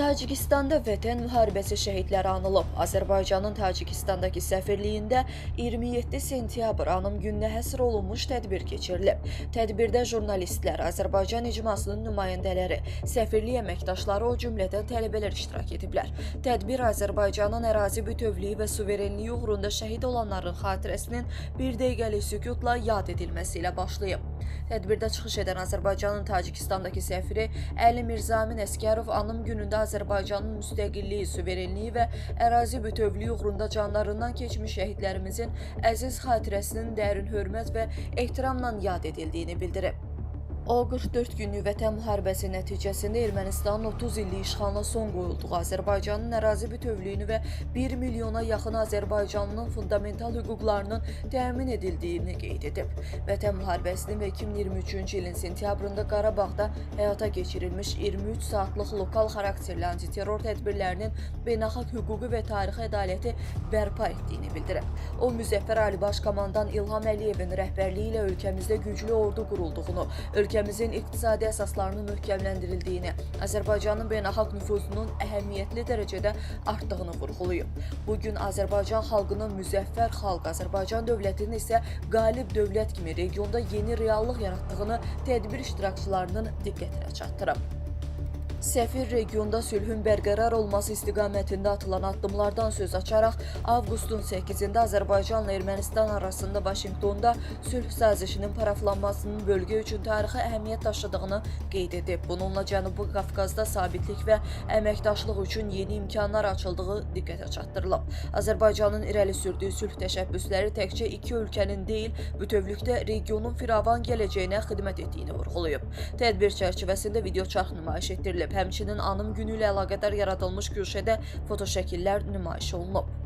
Tacikistanda Vətən müharibəsi şəhidləri anılıb. Azərbaycanın Tacikistandakı səfirliyində 27 sentyabr anım gününə həsr olunmuş tədbir keçirilib. Tədbirdə jurnalistlər, Azərbaycan icmasının nümayəndələri, səfirlik əməkdaşları, o cümlədən tələbələr iştirak ediblər. Tədbir Azərbaycanın ərazi bütövlüyü və suverenliyi uğrunda şəhid olanların xatirəsinin bir dəqiqəlik sükutla yad edilməsi ilə başlayıb. Tədbirdə çıxış edən Azərbaycanın Tacikistandakı səfiri Əli Mirzamin Əsgərov anım günündə Azərbaycanın müstəqilliyi, suverenliyi və ərazi bütövlüyü uğrunda canlarından keçmiş şəhidlərimizin əziz xatirəsinin dərin hörmət və ehtiramla yad edildiyini bildirib. O, 44 günlük Vətən müharibəsi nəticəsində Ermənistanın 30 illik işğalına son qoyulduğu, Azərbaycanın ərazi bütövlüyünü və 1 milyona yaxın Azərbaycanlının fundamental hüquqlarının təmin edildiyini qeyd edib. Vətən müharibəsinin və 2023-cü ilin sentyabrında Qarabağda həyata keçirilmiş 23 saatlıq lokal xarakterli antiterror tədbirlərinin beynəlxalq hüquqi və tarixi ədaləti bərpa etdiyini bildirib. O, Müzəffər Ali Baş Komandan İlham Əliyevin rəhbərliyi ilə ölkəmizdə güclü ordu qurulduğunu, ölkəmizin iqtisadi əsaslarının möhkəmləndirildiyini, Azərbaycanın beynəlxalq nüfuzunun əhəmiyyətli dərəcədə artdığını vurğulayıb. Bugün Azərbaycan xalqının müzəffər xalq, Azərbaycan dövlətinin isə qalib dövlət kimi regionda yeni reallıq yaratdığını tədbir iştirakçılarının diqqətinə çatdırıb. Səfir regionda sülhün bərqərar olması istiqamətində atılan addımlardan söz açaraq, avqustun 8-də Azərbaycanla Ermənistan arasında Vaşinqtonda sülh sazişinin paraflanmasının bölgə üçün tarixi əhəmiyyət daşıdığını qeyd edib. Bununla Cənubi Qafqazda sabitlik və əməkdaşlıq üçün yeni imkanlar açıldığı diqqətə çatdırılıb. Azərbaycanın irəli sürdüyü sülh təşəbbüsləri təkcə iki ölkənin deyil, bütövlükdə regionun firavan gələcəyinə xidmət etdiyini vurğulayıb. Tədbir çərçivəsində video çarx nümayiş etdirilib. Həmçinin anım günü ilə əlaqədar yaradılmış güşədə fotoşəkillər nümayiş olunub.